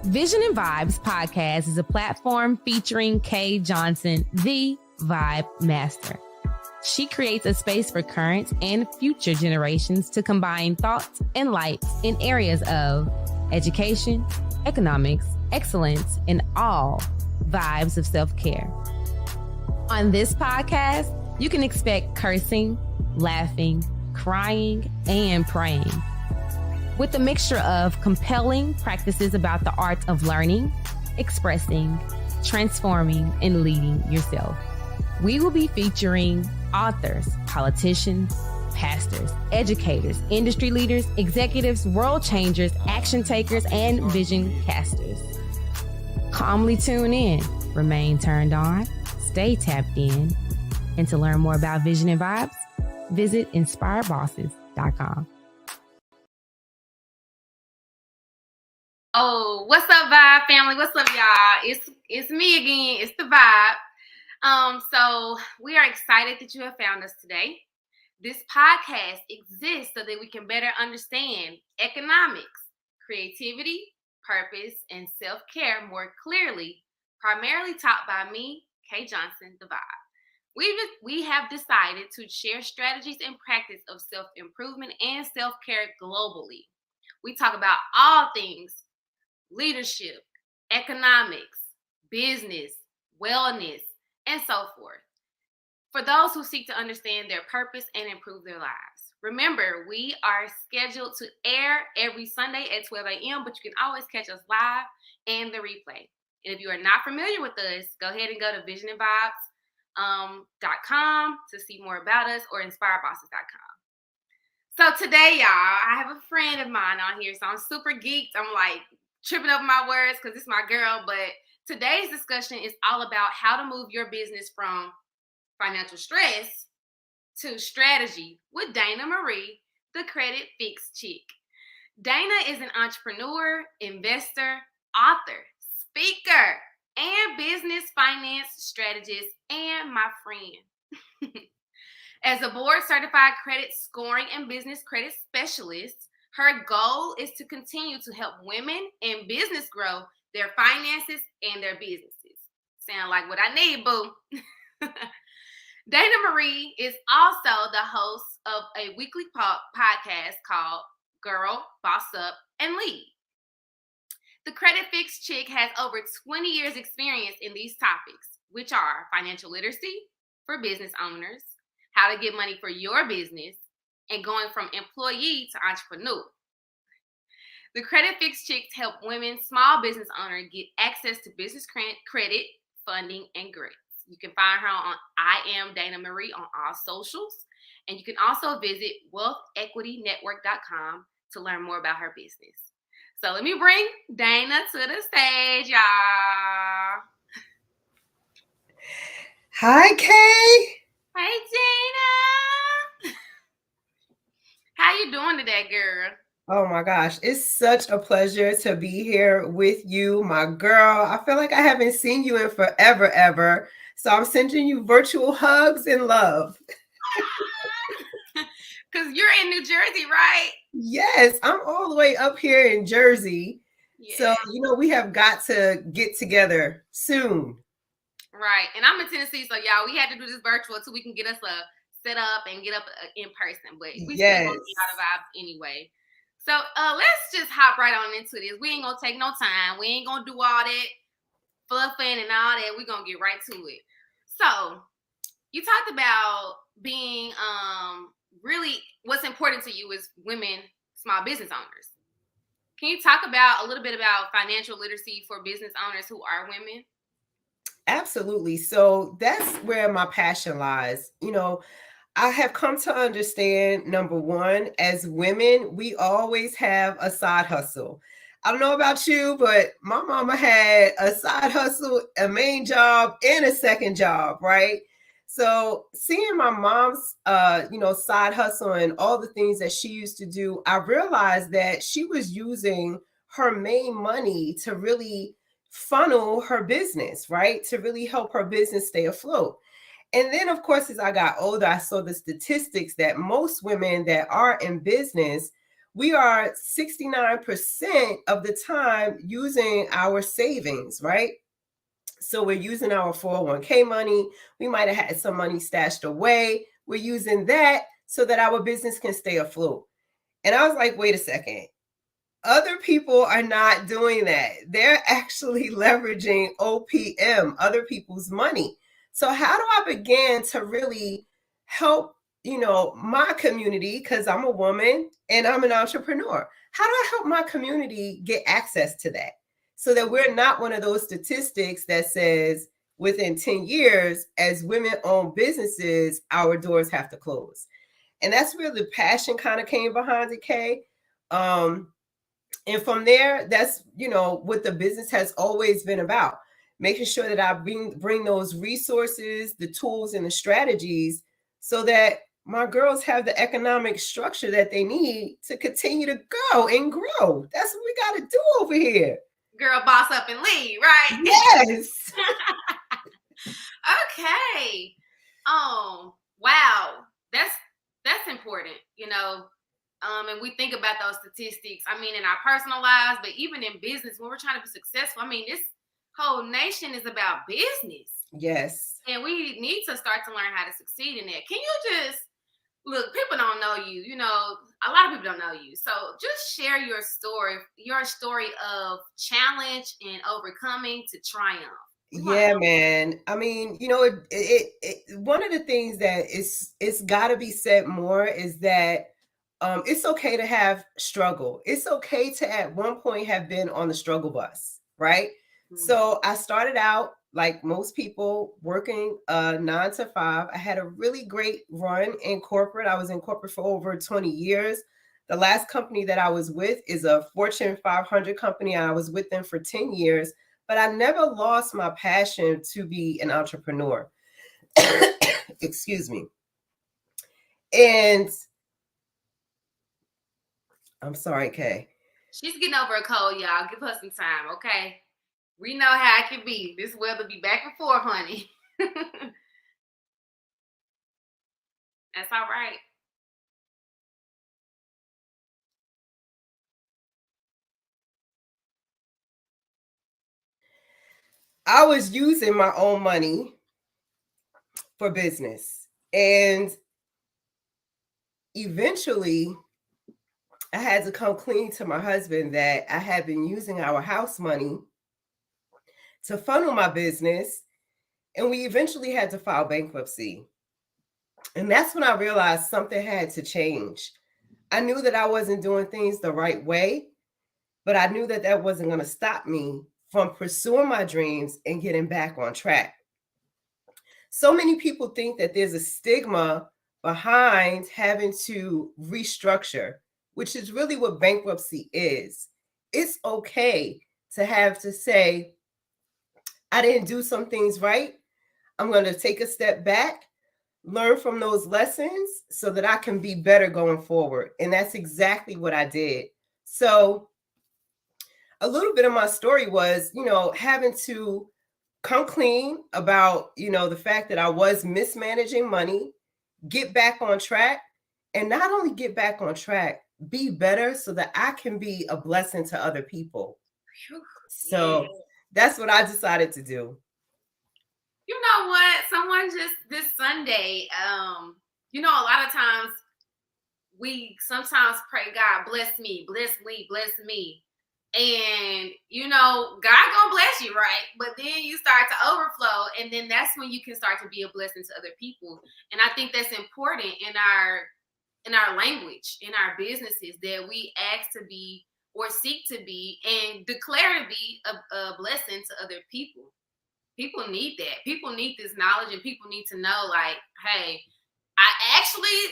Vision and Vibes podcast is a platform featuring Kay Johnson, the Vibe Master. She creates a space for current and future generations to combine thoughts and lights in areas of education, economics, excellence, and all vibes of self-care. On this podcast, you can expect cursing, laughing, crying, and praying, with a mixture of compelling practices about the art of learning, expressing, transforming, and leading yourself. We will be featuring authors, politicians, pastors, educators, industry leaders, executives, world changers, action takers, and vision casters. Calmly tune in, remain turned on, stay tapped in, and to learn more about Vision and Vibes, visit inspiredbosses.com. Oh, what's up, Vibe family? What's up, y'all? It's me again. It's the Vibe. So we are excited that you have found us today. This podcast exists so that we can better understand economics, creativity, purpose, and self-care more clearly, primarily taught by me, Kay Johnson, the Vibe. We have decided to share strategies and practice of self-improvement and self-care globally. We talk about all things leadership, economics, business, wellness, and so forth, for those who seek to understand their purpose and improve their lives. Remember, we are scheduled to air every Sunday at 12 a.m., but you can always catch us live and the replay. And if you are not familiar with us, go ahead and go to visionandvibes.com to see more about us, or inspiredbosses.com. So today, y'all, I have a friend of mine on here, so I'm super geeked. I'm like tripping over my words because it's my girl, but today's discussion is all about how to move your business from financial stress to strategy with Dayna Marie, the Credit Fix Chic. Dayna is an entrepreneur, investor, author, speaker, and business finance strategist, and my friend. As a board-certified credit scoring and business credit specialist, her goal is to continue to help women in business grow their finances and their businesses. Sound like what I need, boo. Dayna Marie is also the host of a weekly podcast called Girl, Boss Up, and Lead. The Credit Fix Chic has over 20 years experience in these topics, which are financial literacy for business owners, how to get money for your business, and going from employee to entrepreneur. The Credit Fix Chicks help women, small business owners, get access to business credit, funding, and grants. You can find her on I Am Dayna Marie on all socials. And you can also visit wealthequitynetwork.com to learn more about her business. So let me bring Dayna to the stage, y'all. Hi, Kay. Hey, Dayna. How you doing today, girl? Oh my gosh, it's such a pleasure to be here with you, my girl. I feel like I haven't seen you in forever, ever. So I'm sending you virtual hugs and love. Because you're in New Jersey, right? Yes, I'm all the way up here in Jersey. Yeah. So, we have got to get together soon. Right. And I'm in Tennessee, so y'all, we had to do this virtual so we can get us set up and get up in person. But we still gonna get out of vibes anyway. So let's just hop right on into this. We ain't gonna take no time. We ain't gonna do all that fluffing and all that. We're gonna get right to it. So you talked about being really what's important to you is women, small business owners. Can you talk about a little bit about financial literacy for business owners who are women? Absolutely. So that's where my passion lies. I have come to understand, number one, as women, we always have a side hustle. I don't know about you, but my mama had a side hustle, a main job, and a second job, right? So seeing my mom's, side hustle and all the things that she used to do, I realized that she was using her main money to really funnel her business, right? To really help her business stay afloat. And then, of course, as I got older, I saw the statistics that most women that are in business, we are 69% of the time using our savings, right? So we're using our 401k money. We might have had some money stashed away. We're using that so that our business can stay afloat. And I was like, wait a second. Other people are not doing that. They're actually leveraging OPM, other people's money. So how do I begin to really help, my community, because I'm a woman and I'm an entrepreneur? How do I help my community get access to that so that we're not one of those statistics that says within 10 years, as women own businesses, our doors have to close? And that's where the passion kind of came behind it, Kay. And from there, that's, what the business has always been about, making sure that I bring those resources, the tools, and the strategies so that my girls have the economic structure that they need to continue to go and grow. That's what we got to do over here. Girl, boss up and lead, right? Yes. Okay. Oh, wow. That's important, and we think about those statistics. I mean, in our personal lives, but even in business, when we're trying to be successful, I mean, this whole nation is about business. Yes. And we need to start to learn how to succeed in that. Can you just look, people don't know you, a lot of people don't know you. So just share your story of challenge and overcoming to triumph. Yeah, man. I mean, one of the things that it's got to be said more is that it's okay to have struggle. It's okay to at one point have been on the struggle bus, right? Mm-hmm. So I started out like most people working 9 to 5. I had a really great run in corporate. I was in corporate for over 20 years. The last company that I was with is a Fortune 500 company, and I was with them for 10 years. But I never lost my passion to be an entrepreneur. Excuse me. And I'm sorry, Kay. She's getting over a cold, y'all. Give her some time, okay? We know how it can be. This weather be back and forth, honey. That's all right. I was using my own money for business. And eventually, I had to come clean to my husband that I had been using our house money to funnel my business. And we eventually had to file bankruptcy. And that's when I realized something had to change. I knew that I wasn't doing things the right way, but I knew that that wasn't going to stop me from pursuing my dreams and getting back on track. So many people think that there's a stigma behind having to restructure, which is really what bankruptcy is. It's okay to have to say, I didn't do some things right. I'm going to take a step back, learn from those lessons so that I can be better going forward. And that's exactly what I did. So a little bit of my story was, having to come clean about, the fact that I was mismanaging money, get back on track, and not only get back on track, be better so that I can be a blessing to other people. So that's what I decided to do. You know what? Someone just this Sunday, a lot of times we sometimes pray, God, bless me, bless me, bless me. And, God gonna bless you, right? But then you start to overflow, and then that's when you can start to be a blessing to other people. And I think that's important in our language, in our businesses, that we ask to be or seek to be and declare to be a blessing to other people. People need that. People need this knowledge, and people need to know, like, hey,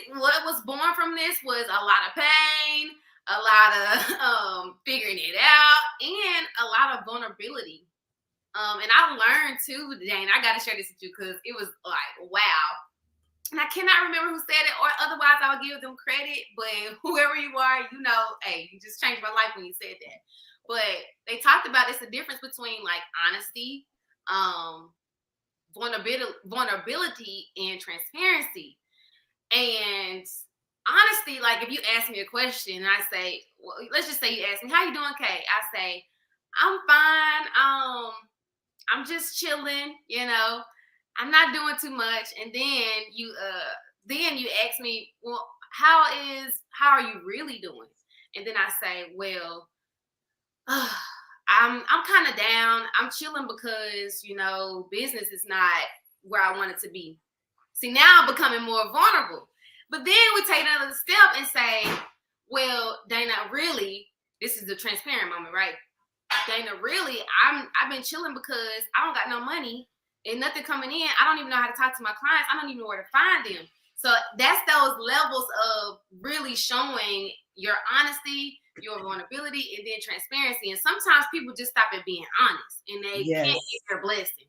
what was born from this was a lot of pain, a lot of figuring it out, and a lot of vulnerability. And I learned too, Dayna, I got to share this with you because it was like, wow. And I cannot remember who said it, or otherwise I would give them credit. But whoever you are, hey, you just changed my life when you said that. But they talked about it's the difference between like honesty, vulnerability, and transparency. And honesty, like if you ask me a question and I say, well, let's just say you ask me, how you doing, Kay? I say, I'm fine. I'm just chilling, I'm not doing too much. And then you ask me, well, how are you really doing? And then I say, well, I'm kind of down. I'm chilling because, business is not where I want it to be. See, now I'm becoming more vulnerable. But then we take another step and say, well, Dayna, really, this is the transparent moment, right? Dayna, really, I've been chilling because I don't got no money and nothing coming in. I don't even know how to talk to my clients. I don't even know where to find them. So that's those levels of really showing your honesty, your vulnerability, and then transparency. And sometimes people just stop at being honest and they can't get their blessing.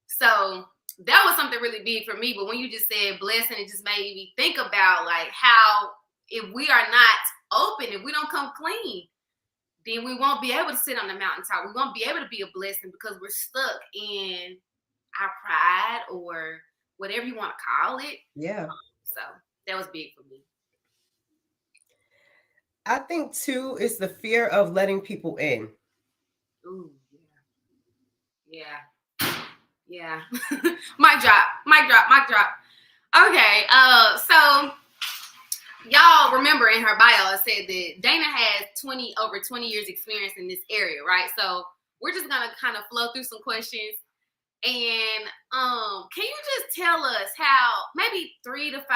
So that was something really big for me. But when you just said blessing, it just made me think about like how if we are not open, if we don't come clean, then we won't be able to sit on the mountaintop. We won't be able to be a blessing because we're stuck in our pride or whatever you want to call it. Yeah. So that was big for me. I think too, it's the fear of letting people in. Ooh, yeah. Yeah. Mic drop. Okay. So y'all remember in her bio, it said that Dayna has over 20 years experience in this area, right? So we're just gonna kind of flow through some questions. And can you just tell us how maybe 3 to 5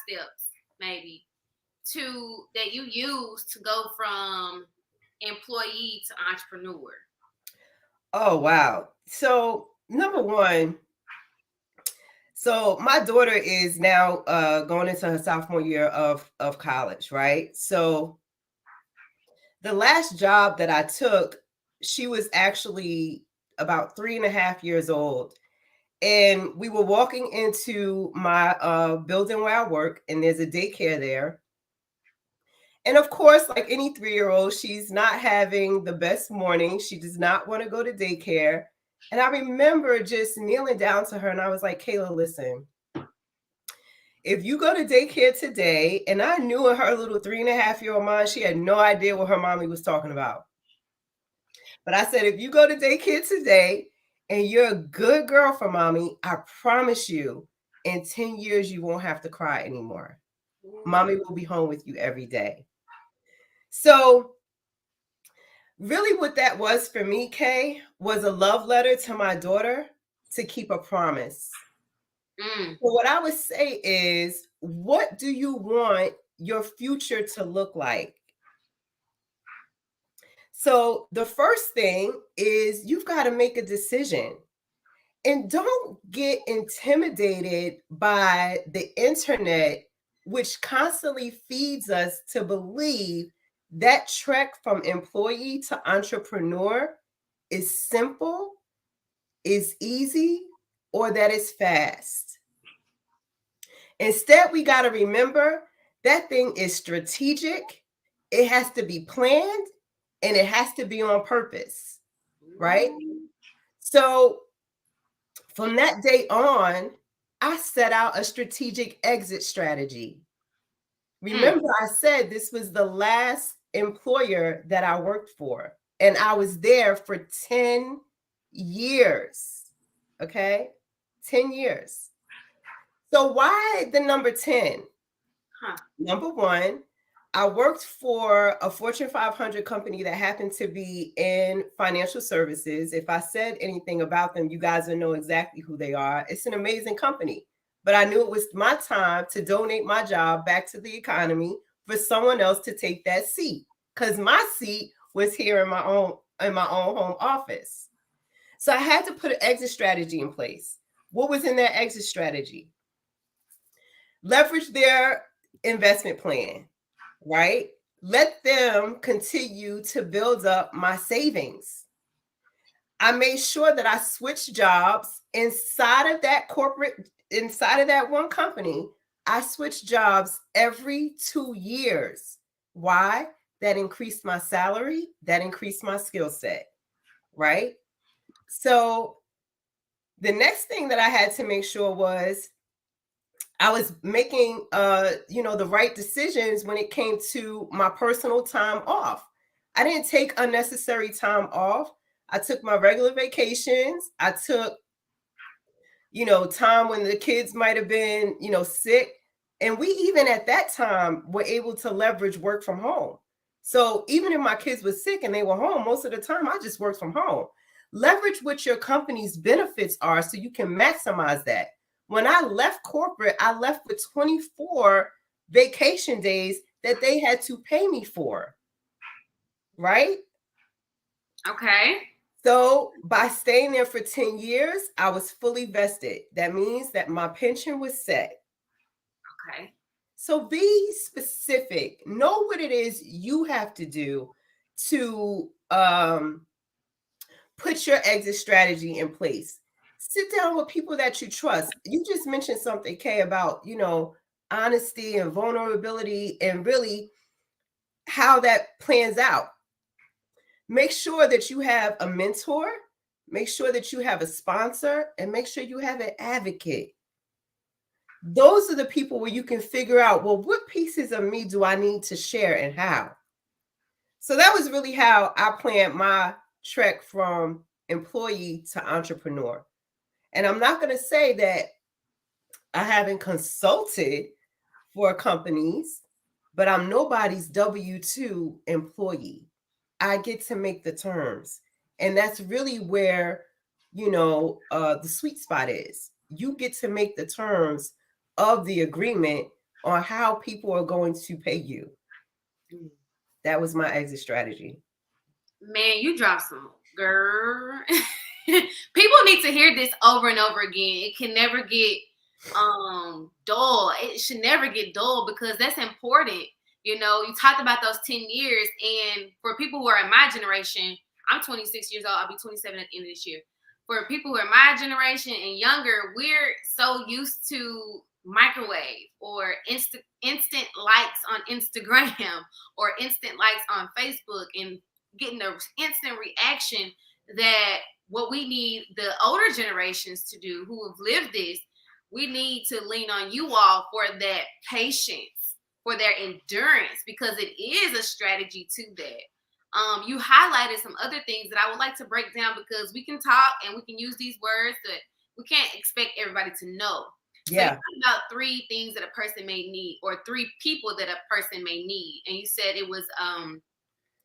steps maybe that you use to go from employee to entrepreneur? Oh, wow. So number one, so my daughter is now going into her sophomore year of college, right? So the last job that I took, she was actually about 3.5 years old. And we were walking into my building where I work, and there's a daycare there. And of course, like any 3-year-old, she's not having the best morning. She does not want to go to daycare. And I remember just kneeling down to her and I was like, Kayla, listen, if you go to daycare today, and I knew in her little 3.5-year-old mind, she had no idea what her mommy was talking about. But I said, if you go to daycare today and you're a good girl for mommy, I promise you in 10 years, you won't have to cry anymore. Mommy will be home with you every day. So really what that was for me, Kay, was a love letter to my daughter to keep a promise. So what I would say is, what do you want your future to look like? So the first thing is you've got to make a decision. And don't get intimidated by the internet, which constantly feeds us to believe that trek from employee to entrepreneur is simple, is easy, or that it's fast. Instead, we got to remember that thing is strategic. It has to be planned and it has to be on purpose, right? So from that day on, I set out a strategic exit strategy. Remember, I said this was the last employer that I worked for, and I was there for 10 years. Okay, 10 years. So why the number 10? Number one, I worked for a Fortune 500 company that happened to be in financial services. If I said anything about them, you guys will know exactly who they are. It's an amazing company. But I knew it was my time to donate my job back to the economy for someone else to take that seat, because my seat was here in my own home office. So I had to put an exit strategy in place. What was in that exit strategy? Leverage their investment plan, right? Let them continue to build up my savings. I made sure that I switched jobs inside of that one company. I switched jobs every 2 years. Why? That increased my salary, that increased my skill set, right? So the next thing that I had to make sure was I was making the right decisions when it came to my personal time off. I didn't take unnecessary time off. I took my regular vacations. I took, time when the kids might have been, sick. And we even at that time were able to leverage work from home. So even if my kids were sick and they were home, most of the time I just worked from home. Leverage what your company's benefits are so you can maximize that. When I left corporate, I left with 24 vacation days that they had to pay me for. Right? Okay. So by staying there for 10 years, I was fully vested. That means that my pension was set. Okay. So be specific. Know what it is you have to do to put your exit strategy in place. Sit down with people that you trust. You just mentioned something, Kay, about, honesty and vulnerability and really how that plans out. Make sure that you have a mentor, make sure that you have a sponsor, and make sure you have an advocate. Those are the people where you can figure out, well, what pieces of me do I need to share and how? So that was really how I planned my trek from employee to entrepreneur. And I'm not going to say that I haven't consulted for companies, but I'm nobody's W-2 employee. I get to make the terms. And that's really where, the sweet spot is. You get to make the terms of the agreement on how people are going to pay you. That was my exit strategy. Man, you dropped some, girl. People need to hear this over and over again. It can never get dull. It should never get dull because that's important. You talked about those 10 years, and for people who are in my generation, I'm 26 years old. I'll be 27 at the end of this year. For people who are my generation and younger, we're so used to microwave or instant likes on Instagram or instant likes on Facebook and getting the instant reaction that what we need the older generations to do who have lived this, we need to lean on you all for that patience, for their endurance, because it is a strategy to that. You highlighted some other things that I would like to break down because we can talk and we can use these words that we can't expect everybody to know. Yeah. So you talked about 3 things that a person may need or 3 people that a person may need. And you said it was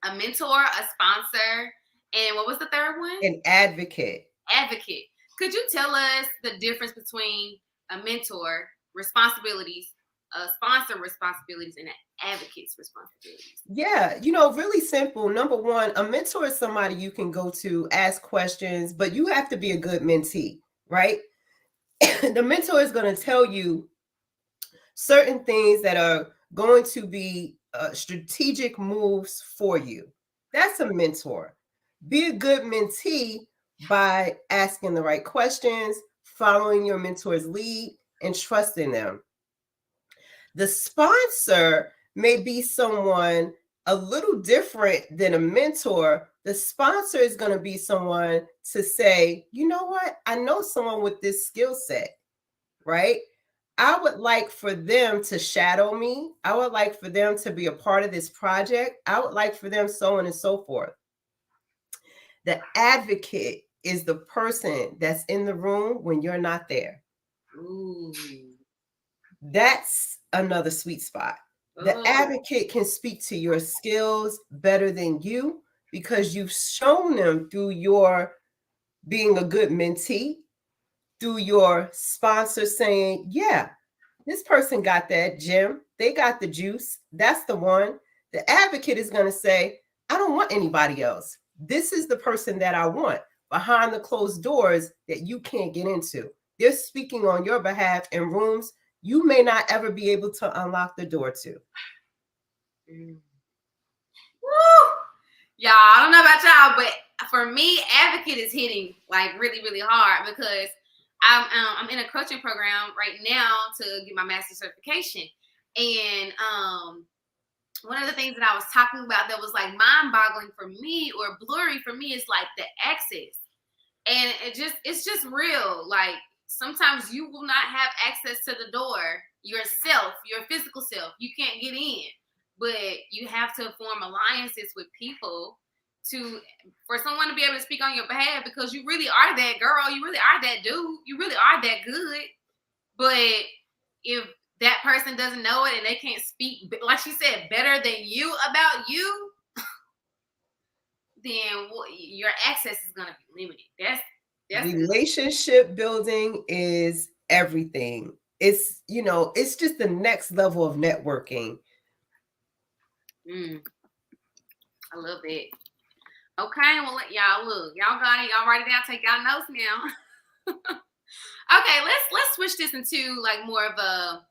a mentor, a sponsor, and what was the third one? An advocate. Advocate. Could you tell us the difference between a mentor responsibilities, a sponsor responsibilities, and an advocate's responsibilities? Yeah, really simple. Number one, a mentor is somebody you can go to, ask questions, but you have to be a good mentee, right? The mentor is going to tell you certain things that are going to be strategic moves for you. That's a mentor. Be a good mentee by asking the right questions, following your mentor's lead, and trusting them. The sponsor may be someone a little different than a mentor. The sponsor is going to be someone to say, you know what? I know someone with this skill set, right? I would like for them to shadow me. I would like for them to be a part of this project. I would like for them so on and so forth. The advocate is the person that's in the room when you're not there. Ooh. That's another sweet spot. The advocate can speak to your skills better than you because you've shown them through your being a good mentee, through your sponsor saying, yeah, this person got that gem. They got the juice. That's the one. The advocate is going to say, I don't want anybody else. This is the person that I want behind the closed doors that you can't get into. They're speaking on your behalf in rooms you may not ever be able to unlock the door to. Woo! Y'all, I don't know about y'all, but for me, advocate is hitting like really, really hard because I'm in a coaching program right now to get my master's certification. And one of the things that I was talking about that was like mind-boggling for me or blurry for me is like the access. And it's just real. Like sometimes you will not have access to the door yourself, your physical self. You can't get in, but you have to form alliances with people for someone to be able to speak on your behalf, because you really are that girl, you really are that dude, you really are that good. But if that person doesn't know it and they can't speak, like she said, better than you about you, then your access is going to be limited. That's relationship building is everything. It's, it's just the next level of networking. I love it. Okay, well, y'all look, y'all got it. Y'all write it down. Take y'all notes now. Okay, let's switch this into like more of a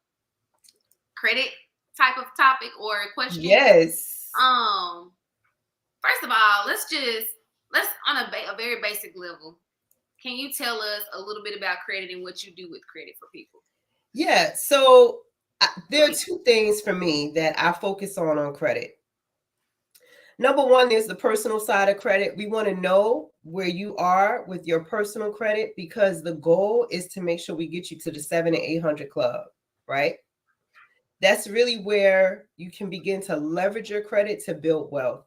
credit type of topic or question. Yes. First of all, let's on a very basic level. Can you tell us a little bit about credit and what you do with credit for people? Yeah. So there are two things for me that I focus on credit. Number one, there's the personal side of credit. We want to know where you are with your personal credit, because the goal is to make sure we get you to the 700 and 800 club, right? That's really where you can begin to leverage your credit to build wealth.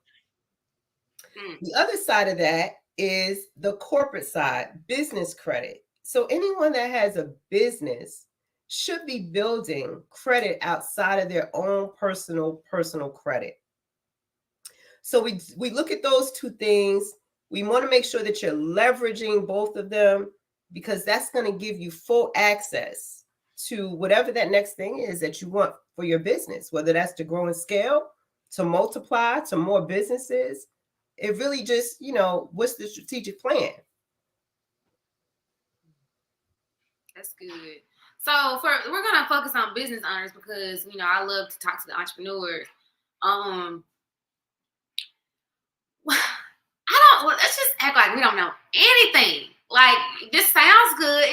The other side of that is the corporate side, business credit. So anyone that has a business should be building credit outside of their own personal credit. So we look at those two things. We want to make sure that you're leveraging both of them, because that's going to give you full access to whatever that next thing is that you want for your business, whether that's to grow and scale, to multiply, to more businesses. It really just, what's the strategic plan? That's good. So we're going to focus on business owners, because, I love to talk to the entrepreneurs. Let's just act like we don't know anything. Like, this sounds good.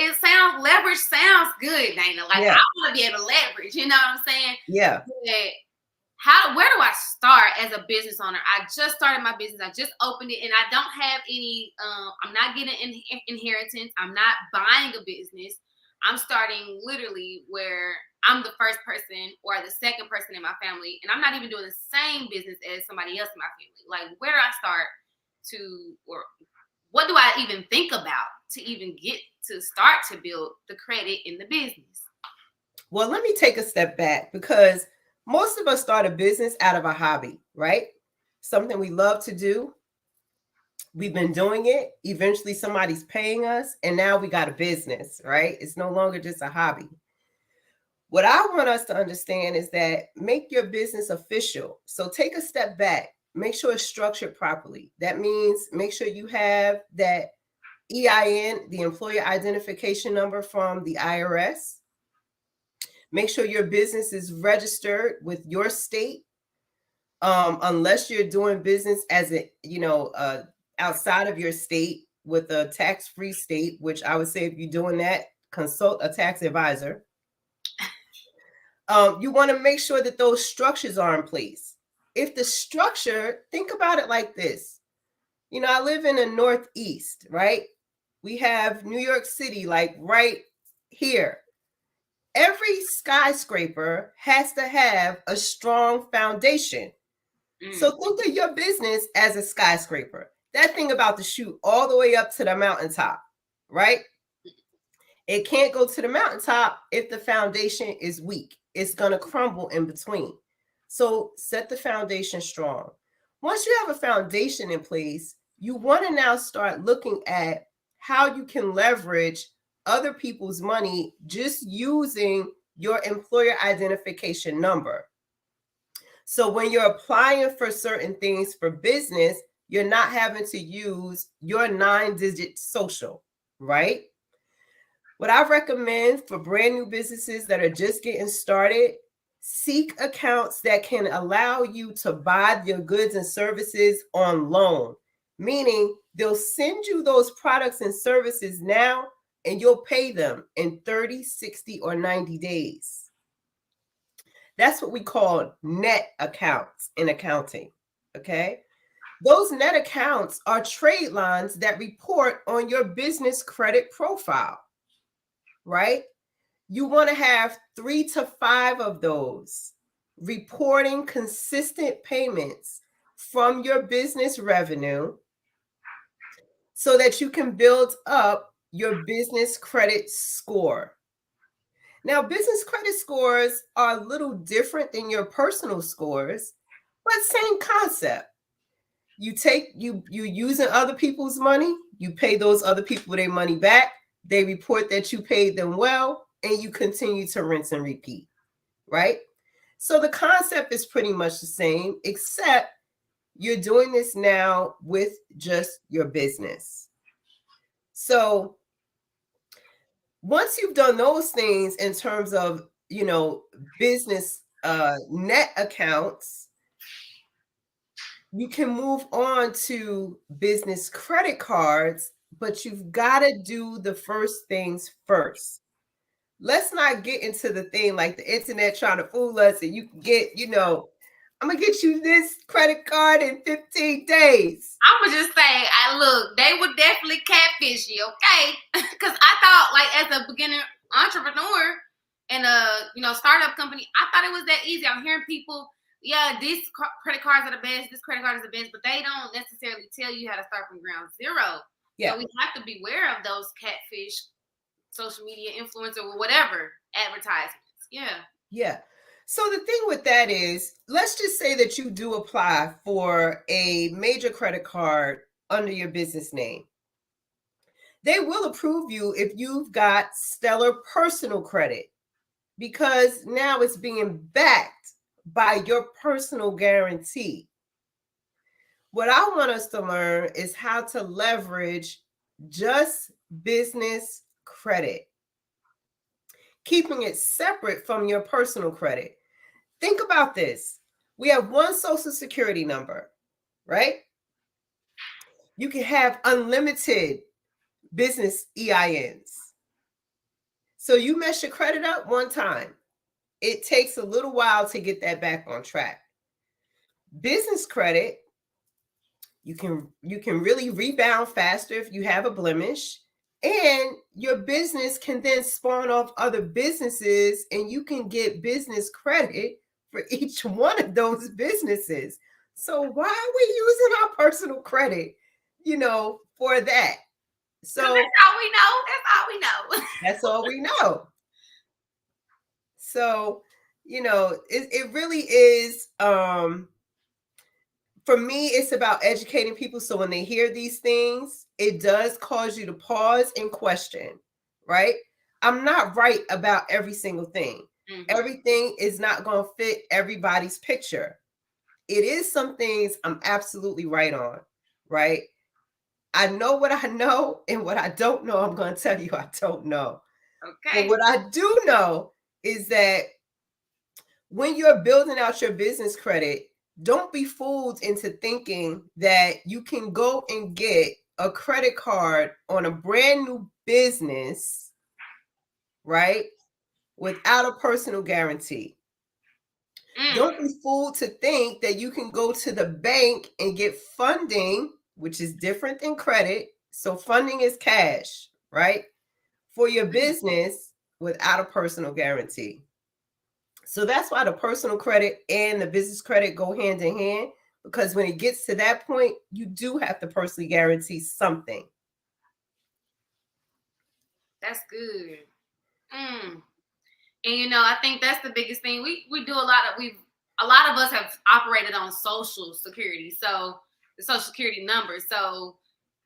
Leverage sounds good, Dayna. Like, yeah. I want to be able to leverage, you know what I'm saying? Yeah. But where do I start as a business owner? I just started my business. I just opened it, and I don't have any, I'm not getting inheritance. I'm not buying a business. I'm starting literally where I'm the first person or the second person in my family, and I'm not even doing the same business as somebody else in my family. Like, where do I start or what do I even think about to even get to start to build the credit in the business? Well, let me take a step back, because most of us start a business out of a hobby, right? Something we love to do. We've been doing it. Eventually somebody's paying us, and now we got a business, right? It's no longer just a hobby. What I want us to understand is that make your business official. So take a step back. Make sure it's structured properly. That means make sure you have that EIN, the employer identification number from the IRS. Make sure your business is registered with your state. Unless you're doing business as outside of your state with a tax-free state, which I would say if you're doing that, consult a tax advisor. You want to make sure that those structures are in place. If the structure, think about it like this. I live in the Northeast, right? We have New York City, like right here. Every skyscraper has to have a strong foundation. So think of your business as a skyscraper. That thing about to shoot all the way up to the mountaintop, right? It can't go to the mountaintop if the foundation is weak. It's going to crumble in between. So set the foundation strong. Once you have a foundation in place, you want to now start looking at how you can leverage other people's money just using your employer identification number. So when you're applying for certain things for business, you're not having to use your 9-digit social, right? What I recommend for brand new businesses that are just getting started, seek accounts that can allow you to buy your goods and services on loan, meaning they'll send you those products and services now, and you'll pay them in 30, 60, or 90 days. That's what we call net accounts in accounting, okay? Those net accounts are trade lines that report on your business credit profile. right? You want to have 3 to 5 of those, reporting consistent payments from your business revenue so that you can build up your business credit score. Now, business credit scores are a little different than your personal scores, but same concept. You using other people's money, you pay those other people their money back, they report that you paid them well, and you continue to rinse and repeat, right? So the concept is pretty much the same, except you're doing this now with just your business. So once you've done those things in terms of, business net accounts, you can move on to business credit cards, but you've got to do the first things first. Let's not get into the thing like the internet trying to fool us and you can get, I'm going to get you this credit card in 15 days. I would just say, look, they would definitely catfish you, okay? Because I thought, like, as a beginner entrepreneur and a startup company, I thought it was that easy. I'm hearing people, yeah, these credit cards are the best, this credit card is the best, but they don't necessarily tell you how to start from ground zero. Yeah. So we have to be aware of those catfish, social media influencer or whatever advertisements. Yeah. Yeah. So the thing with that is, let's just say that you do apply for a major credit card under your business name. They will approve you if you've got stellar personal credit, because now it's being backed by your personal guarantee. What I want us to learn is how to leverage just business credit, keeping it separate from your personal credit. Think about this. We have one social security number, right? You can have unlimited business EINs. So you mess your credit up one time. It takes a little while to get that back on track. Business credit, you can really rebound faster if you have a blemish. And your business can then spawn off other businesses and you can get business credit for each one of those businesses. So why are we using our personal credit, for that? So that's all we know. That's all we know. So, it really is, for me, it's about educating people. So when they hear these things, it does cause you to pause and question, right? I'm not right about every single thing. Mm-hmm. Everything is not going to fit everybody's picture. It is some things I'm absolutely right on, right? I know what I know, and what I don't know, I'm going to tell you I don't know. Okay. But what I do know is that when you're building out your business credit, don't be fooled into thinking that you can go and get a credit card on a brand new business, right, without a personal guarantee. Don't be fooled to think that you can go to the bank and get funding, which is different than credit. So funding is cash, right, for your business without a personal guarantee. So that's why the personal credit and the business credit go hand in hand, because when it gets to that point, you do have to personally guarantee something. That's good. And I think that's the biggest thing. We do a lot of us have operated on Social Security, so the Social Security number. So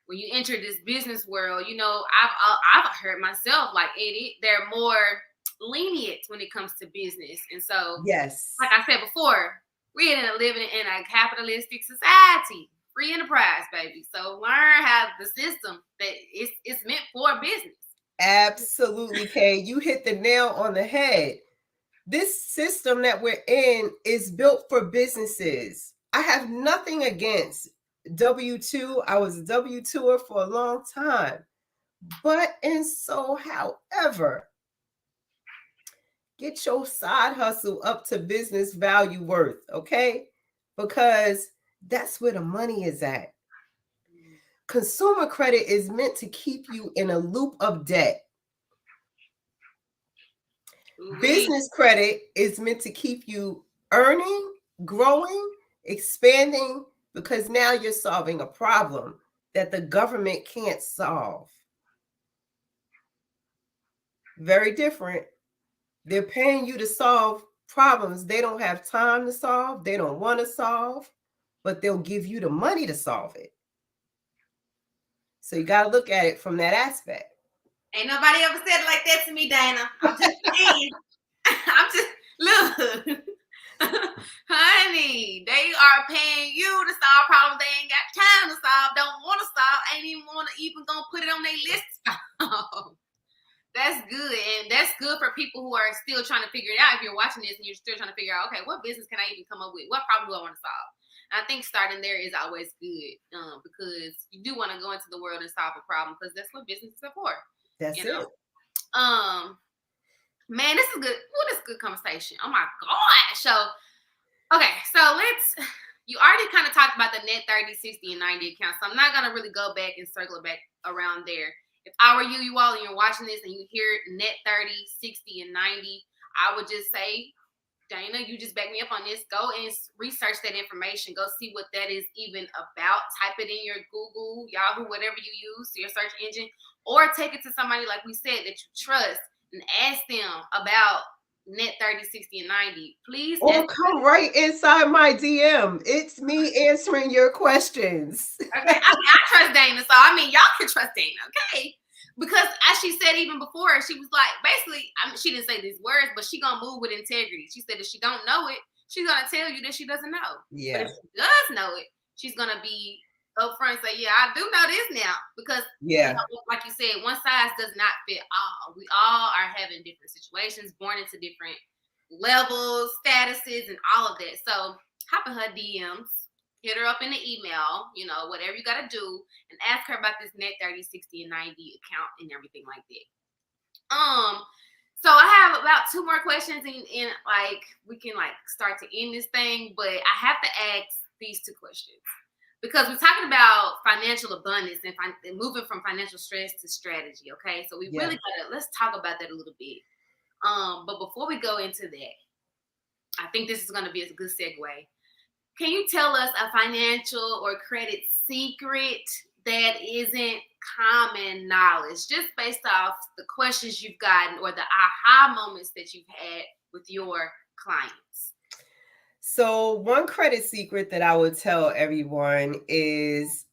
when you enter this business world, I've heard myself, like, they're more lenient when it comes to business. And so, yes, like I said before, we're living in a capitalistic society, free enterprise, baby. So learn how the system that it's meant for business. Absolutely, Kay. You hit the nail on the head. This system that we're in is built for businesses. I have nothing against W-2. I was a W-2er for a long time. However, get your side hustle up to business value worth, okay? Because that's where the money is at. Consumer credit is meant to keep you in a loop of debt. Business credit is meant to keep you earning, growing, expanding, because now you're solving a problem that the government can't solve. Very different. They're paying you to solve problems they don't have time to solve, they don't want to solve, but they'll give you the money to solve it. So you got to look at it from that aspect. Ain't nobody ever said it like that to me, Dayna. I'm just saying. I'm just, look. Honey, they are paying you to solve problems they ain't got time to solve, don't want to solve, ain't even want to even gonna put it on their list to solve. That's good. And that's good for people who are still trying to figure it out. If you're watching this and you're still trying to figure out, okay, what business can I even come up with? What problem do I want to solve? And I think starting there is always good because you do want to go into the world and solve a problem because that's what businesses are for. That's it. Man, this is good. Well, this is good conversation. Oh my gosh. So, okay. So you already kind of talked about the net 30, 60, and 90 account. So I'm not going to really go back and circle it back around there. If I were you all, and you're watching this and you hear net 30, 60, and 90, I would just say, Dayna, you just back me up on this. Go and research that information. Go see what that is even about. Type it in your Google, Yahoo, whatever you use, your search engine, or take it to somebody, like we said, that you trust and ask them about net 30, 60, and 90. Please. Or come right inside my DM. It's me answering your questions. Okay. I trust Dayna, so I mean, y'all can trust Dayna, okay? Because as she said even before, she was like, basically, she didn't say these words, but she gonna move with integrity. She said if she don't know it, she's gonna tell you that she doesn't know. Yeah. But if she does know it, she's gonna be upfront and say, yeah, I do know this now. Because like you said, one size does not fit all. We all are having different situations, born into different levels, statuses, and all of that. So hop in her DMs. Hit her up in the email, whatever you got to do, and ask her about this net 30, 60, and 90 account and everything like that. So I have about 2 more questions, and like we can start to end this thing, but I have to ask these 2 questions because we're talking about financial abundance and moving from financial stress to strategy. Okay, so we really let's talk about that a little bit. But before we go into that, I think this is going to be a good segue. Can you tell us a financial or credit secret that isn't common knowledge, just based off the questions you've gotten or the aha moments that you've had with your clients? So one credit secret that I would tell everyone is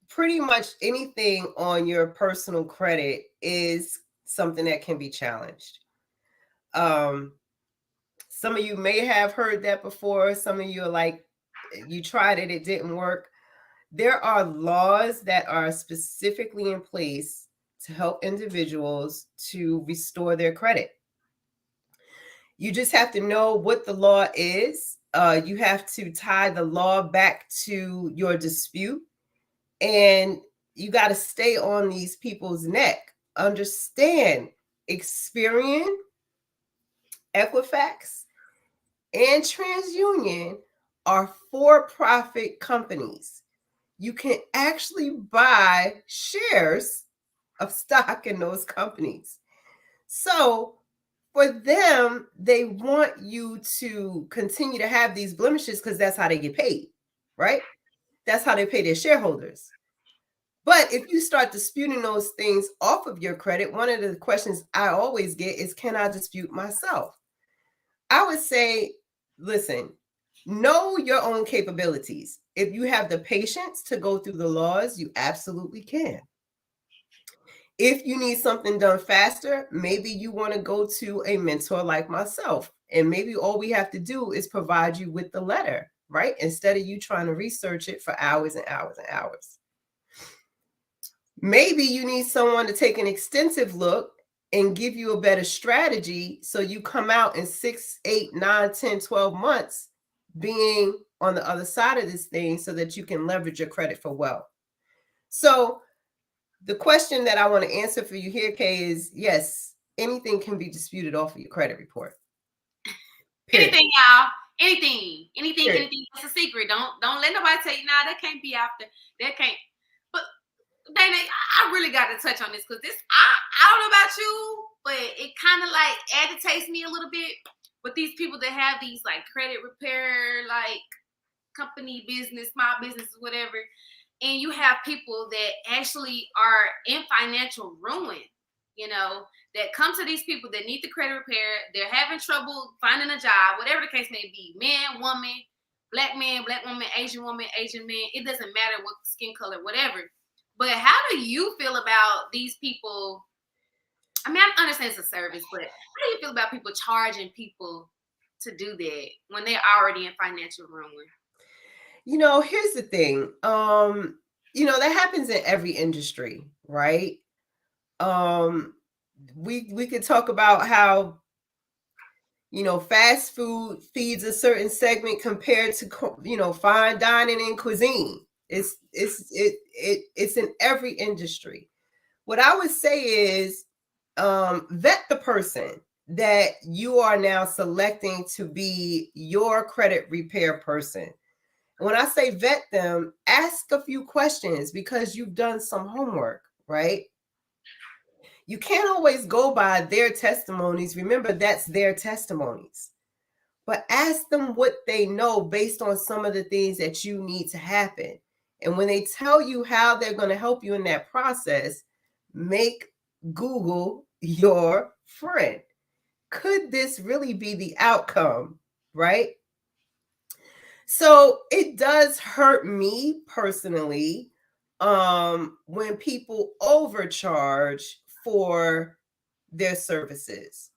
pretty much anything on your personal credit is something that can be challenged. Some of you may have heard that before. Some of you are like, you tried it, it didn't work. There are laws that are specifically in place to help individuals to restore their credit. You just have to know what the law is. You have to tie the law back to your dispute, and you got to stay on these people's neck. Understand, Experian, Equifax, and TransUnion are for-profit companies. You can actually buy shares of stock in those companies. So for them, they want you to continue to have these blemishes because that's how they get paid, right? That's how they pay their shareholders. But if you start disputing those things off of your credit, one of the questions I always get is, can I dispute myself? I would say, listen, know your own capabilities. If you have the patience to go through the laws, you absolutely can. If you need something done faster, maybe you want to go to a mentor like myself. And maybe all we have to do is provide you with the letter, right? Instead of you trying to research it for hours and hours and hours. Maybe you need someone to take an extensive look and give you a better strategy so you come out in 6, 8, 9, 10, 12 months being on the other side of this thing so that you can leverage your credit for wealth. So the question that I want to answer for you here, Kay, is yes, anything can be disputed off of your credit report. Period. Anything, y'all. Anything. That's a secret. Don't let nobody tell you, nah, that can't be after. That can't. But Dayna, I really got to touch on this because I don't know about you, but it kind of like agitates me a little bit. But these people that have these like credit repair, like company business, small businesses, whatever, and you have people that actually are in financial ruin, that come to these people that need the credit repair. They're having trouble finding a job, whatever the case may be, man, woman, black woman, Asian man. It doesn't matter what skin color, whatever. But how do you feel about these people? I mean, I understand it's a service, but how do you feel about people charging people to do that when they're already in financial ruin? Here's the thing. That happens in every industry, right? We could talk about how fast food feeds a certain segment compared to fine dining and cuisine. It's in every industry. What I would say is vet the person that you are now selecting to be your credit repair person. When I say vet them, ask a few questions because you've done some homework, right? You can't always go by their testimonies. Remember, that's their testimonies. But ask them what they know based on some of the things that you need to happen. And when they tell you how they're going to help you in that process, make Google your friend. Could this really be the outcome, right? So it does hurt me personally when people overcharge for their services.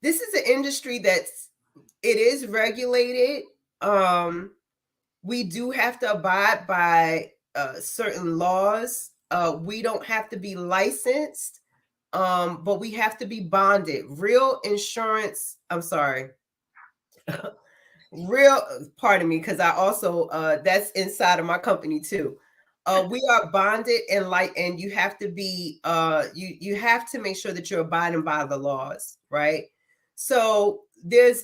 This is an industry it is regulated. We do have to abide by certain laws. We don't have to be licensed, but we have to be bonded. Real insurance, I'm sorry. Pardon me, because I also that's inside of my company too. We are bonded and you have to be you have to make sure that you're abiding by the laws, right? So there's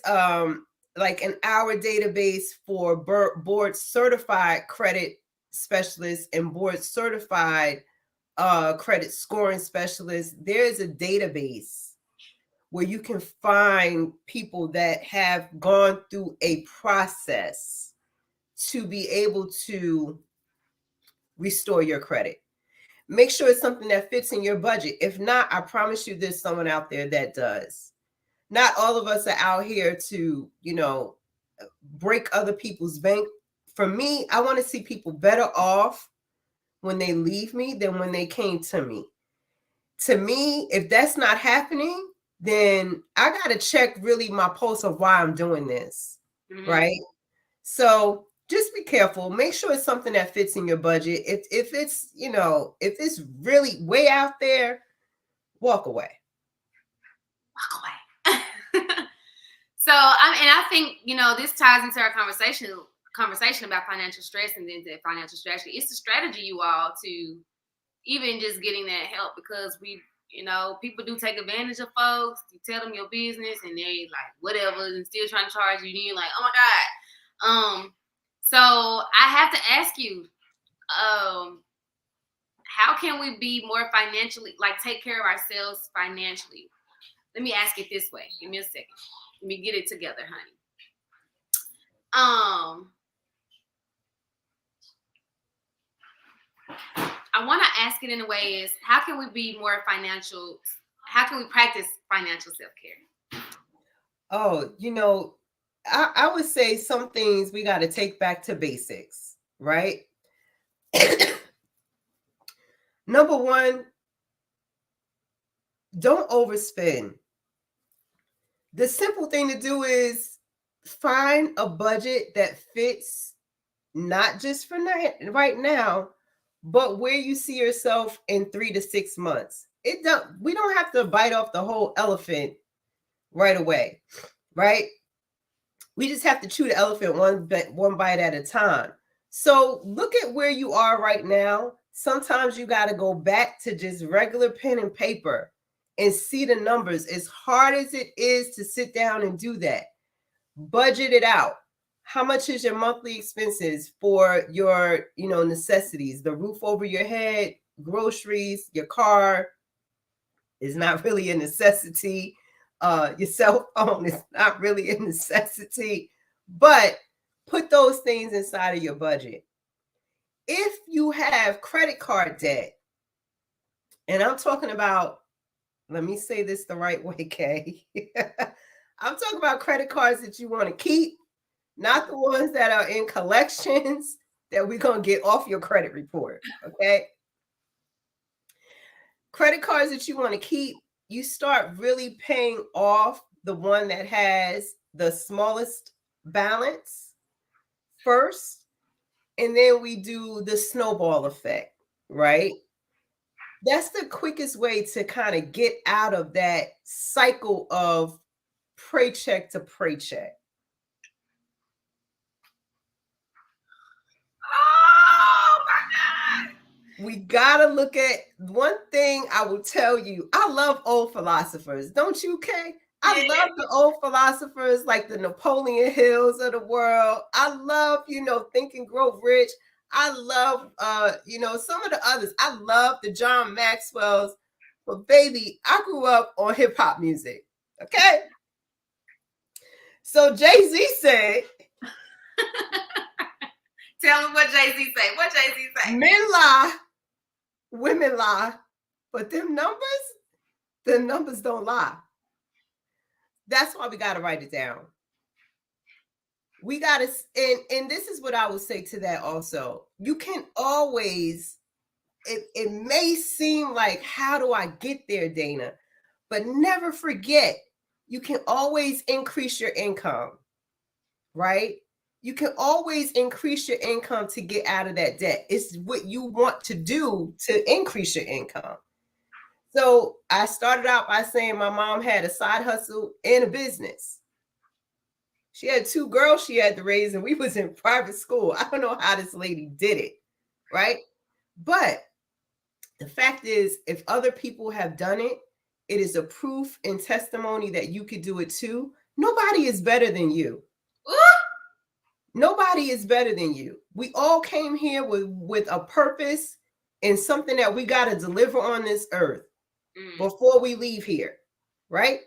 like in our database for board certified credit specialists and board certified credit scoring specialists, there's a database where you can find people that have gone through a process to be able to restore your credit. Make sure it's something that fits in your budget. If not, I promise you there's someone out there that does. Not all of us are out here to, break other people's bank. For me, I want to see people better off when they leave me than when they came to me. To me, if that's not happening, then I got to check really my pulse of why I'm doing this, right? So just be careful. Make sure it's something that fits in your budget. If it's, if it's really way out there, walk away. Walk away. So, I think, this ties into our conversation about financial stress and then the financial strategy. It's a strategy, you all, to even just getting that help, because people do take advantage of folks. You tell them your business and they like whatever and still trying to charge you. And you're like, oh my God. So I have to ask you, how can we be more financially, like take care of ourselves financially? Let me ask it this way. Give me a second. Let me get it together, honey. I want to ask it in a way is, how can we be more financial? How can we practice financial self-care? Oh, I would say some things we got to take back to basics, right? Number one, don't overspend. The simple thing to do is find a budget that fits not just for right now, but where you see yourself in 3 to 6 months. We don't have to bite off the whole elephant right away, right? We just have to chew the elephant one bite at a time. So look at where you are right now. Sometimes you got to go back to just regular pen and paper and see the numbers. As hard as it is to sit down and do that, budget it out. How much is your monthly expenses for your, necessities? The roof over your head, groceries, your car is not really a necessity. Your cell phone is not really a necessity, but put those things inside of your budget. If you have credit card debt, and I'm talking about, let me say this the right way, Kay. I'm talking about credit cards that you want to keep, not the ones that are in collections that we're going to get off your credit report, okay? Credit cards that you want to keep, you start really paying off the one that has the smallest balance first, and then we do the snowball effect, right? That's the quickest way to kind of get out of that cycle of paycheck to paycheck. Oh my God. We gotta look at one thing. I will tell you, I love old philosophers, don't you, Kay? I love the old philosophers like the Napoleon Hills of the world. I love, Think and Grow Rich. I love, some of the others. I love the John Maxwell's. But baby, I grew up on hip hop music. Okay. So Jay-Z said, tell him what Jay-Z say. What Jay-Z say? Men lie, women lie, but them numbers don't lie. That's why we got to write it down. We got to, and this is what I will say to that also. You can always, it may seem like, how do I get there, Dayna? But never forget, you can always increase your income, right? You can always increase your income to get out of that debt. It's what you want to do to increase your income. So I started out by saying my mom had a side hustle and a business. She had 2 girls she had to raise, and we was in private school. I don't know how this lady did it, right? But the fact is, if other people have done it, it is a proof and testimony that you could do it too. Nobody is better than you. Nobody is better than you. We all came here with a purpose and something that we got to deliver on this earth before we leave here, right?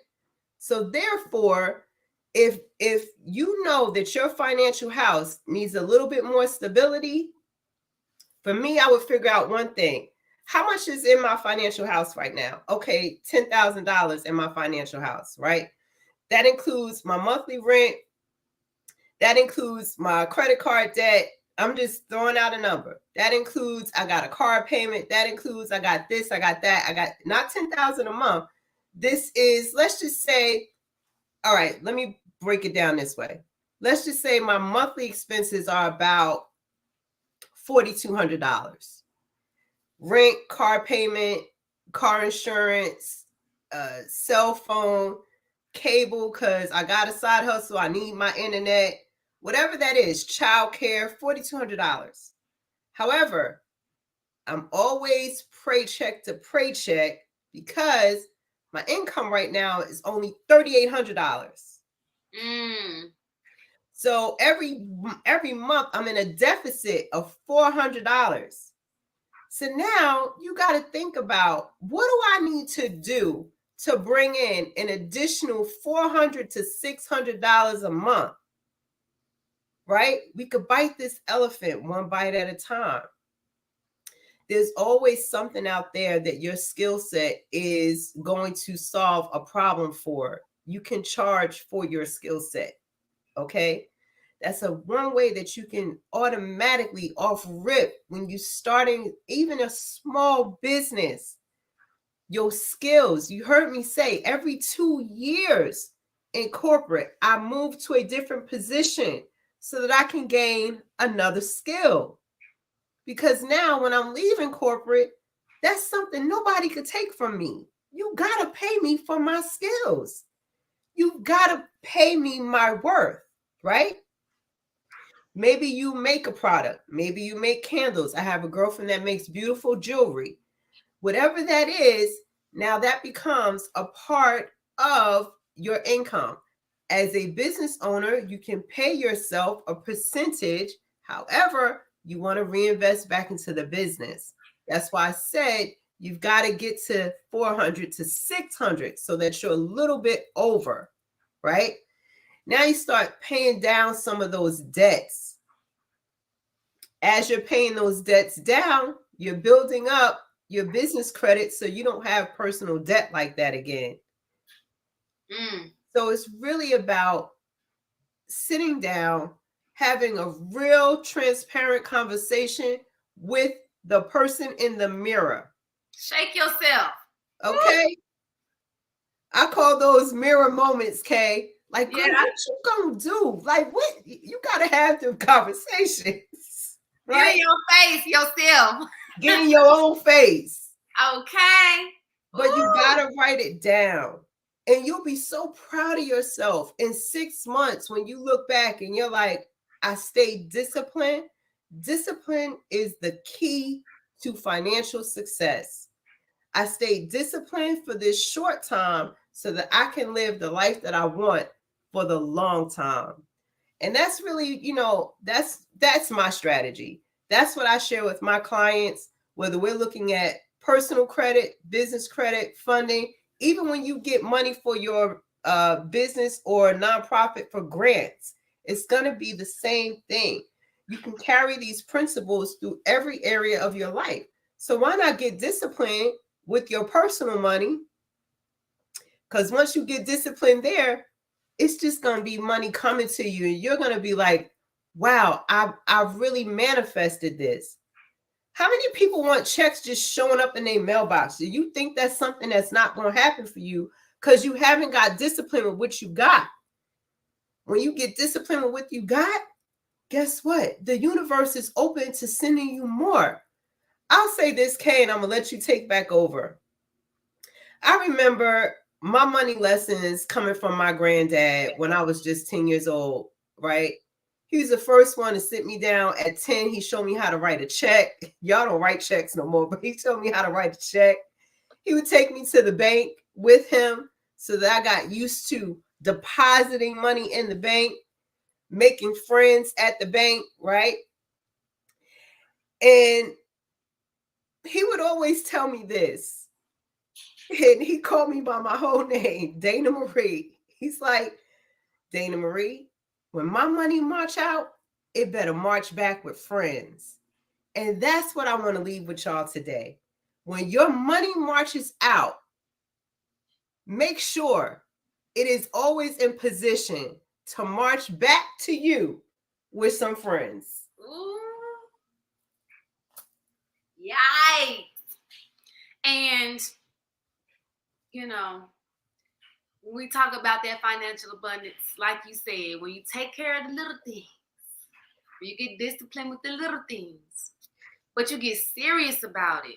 So therefore, if you know that your financial house needs a little bit more stability, for me, I would figure out one thing. How much is in my financial house right now? Okay, $10,000 in my financial house, right? That includes my monthly rent. That includes my credit card debt. I'm just throwing out a number. That includes, I got a car payment. That includes, I got this, I got that. I got not $10,000 a month. This is, let's just say, all right, let me break it down this way. Let's just say my monthly expenses are about $4,200. Rent, car payment, car insurance, cell phone, cable, because I got a side hustle. I need my internet. Whatever that is, childcare, $4,200. However, I'm always paycheck to paycheck because my income right now is only $3,800. So every month I'm in a deficit of $400. So now you got to think about, what do I need to do to bring in an additional $400 to $600 a month? Right? We could bite this elephant one bite at a time. There's always something out there that your skill set is going to solve a problem for. You can charge for your skill set. Okay? That's one way that you can automatically off rip when you're starting even a small business. Your skills, you heard me say, every 2 years in corporate, I move to a different position so that I can gain another skill. Because now when I'm leaving corporate, that's something nobody could take from me. You got to pay me for my skills. You've got to pay me my worth, right? Maybe you make a product. Maybe you make candles. I have a girlfriend that makes beautiful jewelry. Whatever that is, now that becomes a part of your income. As a business owner, you can pay yourself a percentage. However, you want to reinvest back into the business. That's why I said you've got to get to 400 to 600 so that you're a little bit over, right? Now you start paying down some of those debts. As you're paying those debts down, you're building up your business credit so you don't have personal debt like that again. So it's really about sitting down, having a real transparent conversation with the person in the mirror. Shake yourself. Okay? I call those mirror moments, Kay. Like, girl, what you gonna do? Like, what? You gotta have them conversations. Right? Get in your face yourself. Get in your own face. Okay. But you gotta write it down. And you'll be so proud of yourself in 6 months when you look back and you're like, I stayed disciplined. Discipline is the key to financial success. I stayed disciplined for this short time so that I can live the life that I want for the long time. And that's really, that's my strategy. That's what I share with my clients, whether we're looking at personal credit, business credit, funding, even when you get money for your business or nonprofit for grants, it's going to be the same thing. You can carry these principles through every area of your life. So why not get disciplined with your personal money? Because once you get disciplined there, it's just going to be money coming to you. And you're going to be like, wow, I've really manifested this. How many people want checks just showing up in their mailbox? Do you think that's something that's not going to happen for you because you haven't got discipline with what you got? When you get disciplined with what you got, guess what? The universe is open to sending you more. I'll say this, Kay, and I'm going to let you take back over. I remember my money lessons coming from my granddad when I was just 10 years old, right? He was the first one to sit me down at 10. He showed me how to write a check. Y'all don't write checks no more, but he showed me how to write a check. He would take me to the bank with him so that I got used to depositing money in the bank, making friends at the bank, right? And he would always tell me this. And he called me by my whole name, Dayna Marie. He's like, Dayna Marie, when my money march out, it better march back with friends. And that's what I want to leave with y'all today. When your money marches out, make sure it is always in position to march back to you with some friends. Ooh. Yikes. And, when we talk about that financial abundance, like you said, when you take care of the little things, when you get disciplined with the little things, but you get serious about it,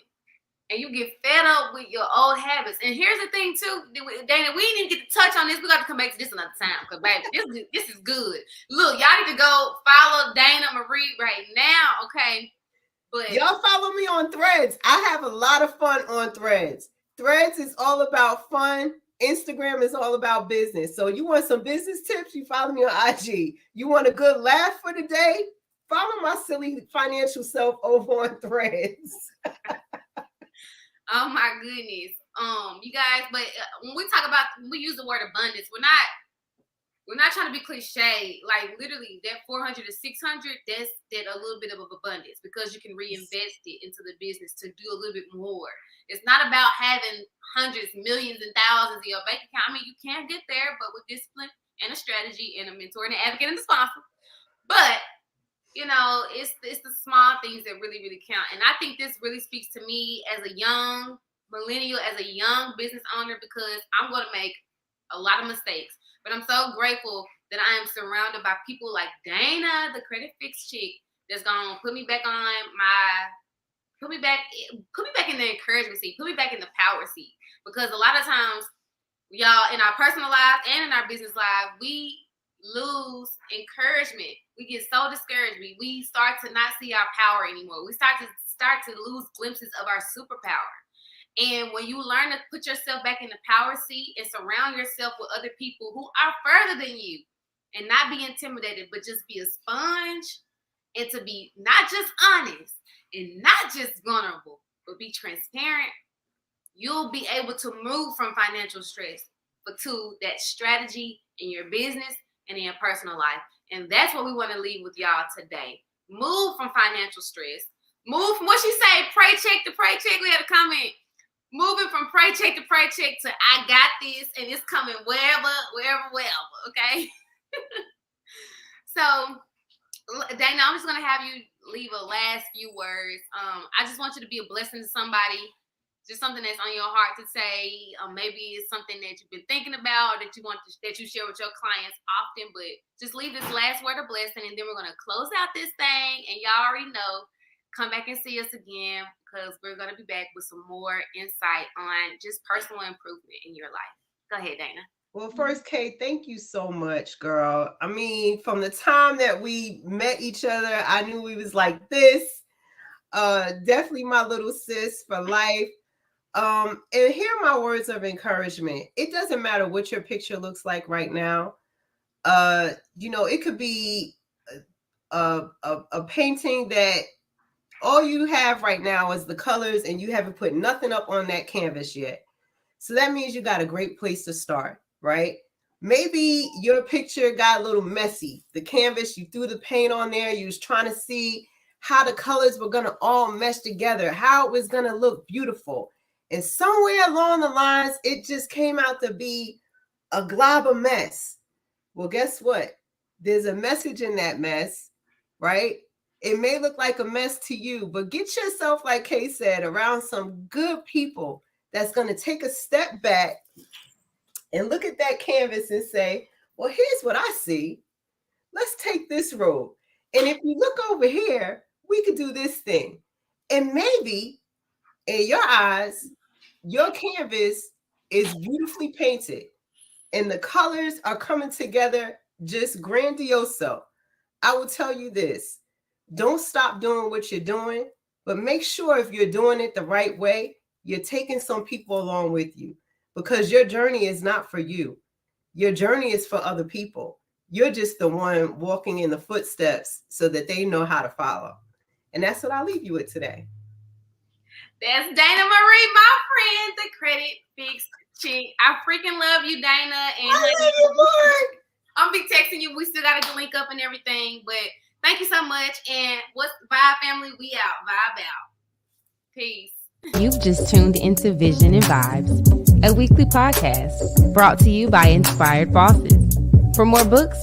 and you get fed up with your old habits. And here's the thing, too, Dayna, we didn't even get to touch on this. We got to come back to this another time, because, baby, this is good. Look, y'all need to go follow Dayna Marie right now, okay? But y'all follow me on Threads. I have a lot of fun on Threads. Threads is all about fun. Instagram is all about business. So you want some business tips, you follow me on IG. You want a good laugh for the day? Follow my silly financial self over on Threads. Oh my goodness. You guys, but when we use the word abundance, we're not trying to be cliche. Like literally that 400 to 600, that's a little bit of abundance because you can reinvest it into the business to do a little bit more. It's not about having hundreds, millions, and thousands in your bank account. I mean, you can get there, but with discipline and a strategy and a mentor and an advocate and a sponsor. But it's the small things that really, really count. And I think this really speaks to me as a young millennial, as a young business owner, because I'm going to make a lot of mistakes. But I'm so grateful that I am surrounded by people like Dayna, the Credit Fix Chic, that's going to put me back in the encouragement seat, put me back in the power seat. Because a lot of times, y'all, in our personal lives and in our business lives, we lose encouragement. We get so discouraged. We start to not see our power anymore. We start to lose glimpses of our superpower. And when you learn to put yourself back in the power seat and surround yourself with other people who are further than you, and not be intimidated, but just be a sponge, and to be not just honest and not just vulnerable, but be transparent, you'll be able to move from financial stress to that strategy in your business and in your personal life. And that's what we want to leave with y'all today. Move from financial stress. Move from what she say, paycheck to paycheck. We had a comment. Moving from paycheck to paycheck to I got this and it's coming wherever, okay? So, Dayna, I'm just going to have you leave a last few words. I just want you to be a blessing to somebody, just something that's on your heart to say. Maybe it's something that you've been thinking about, or that you share with your clients often, but just leave this last word of blessing, and then we're going to close out this thing, and y'all already know, come back and see us again, because we're going to be back with some more insight on just personal improvement in your life. Go ahead, Dayna. Well, first, Kate, thank you so much, girl. I mean, from the time that we met each other, I knew we was like this. Definitely my little sis for life. And here are my words of encouragement. It doesn't matter what your picture looks like right now. It could be a painting that all you have right now is the colors, and you haven't put nothing up on that canvas yet. So that means you got a great place to start. Right? Maybe your picture got a little messy. The canvas, you threw the paint on there. You was trying to see how the colors were going to all mesh together, how it was going to look beautiful. And somewhere along the lines, it just came out to be a glob of mess. Well, guess what? There's a message in that mess, right? It may look like a mess to you, but get yourself, like Kay said, around some good people that's going to take a step back and look at that canvas and say, well, here's what I see. Let's take this road. And if you look over here, we could do this thing. And maybe in your eyes, your canvas is beautifully painted and the colors are coming together just grandioso. I will tell you this, don't stop doing what you're doing, but make sure if you're doing it the right way, you're taking some people along with you. Because your journey is not for you. Your journey is for other people. You're just the one walking in the footsteps so that they know how to follow. And that's what I'll leave you with today. That's Dayna Marie, my friend, the Credit Fix Chic. I freaking love you, Dayna. And I love you more. I'm be texting you. We still got to link up and everything. But thank you so much. And what's Vibe family? We out. Vibe out. Peace. You've just tuned into Vision and Vibes, a weekly podcast brought to you by Inspired Bosses. For more books,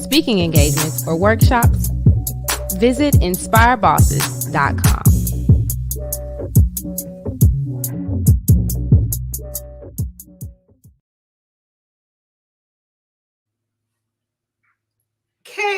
speaking engagements, or workshops, visit inspiredbosses.com.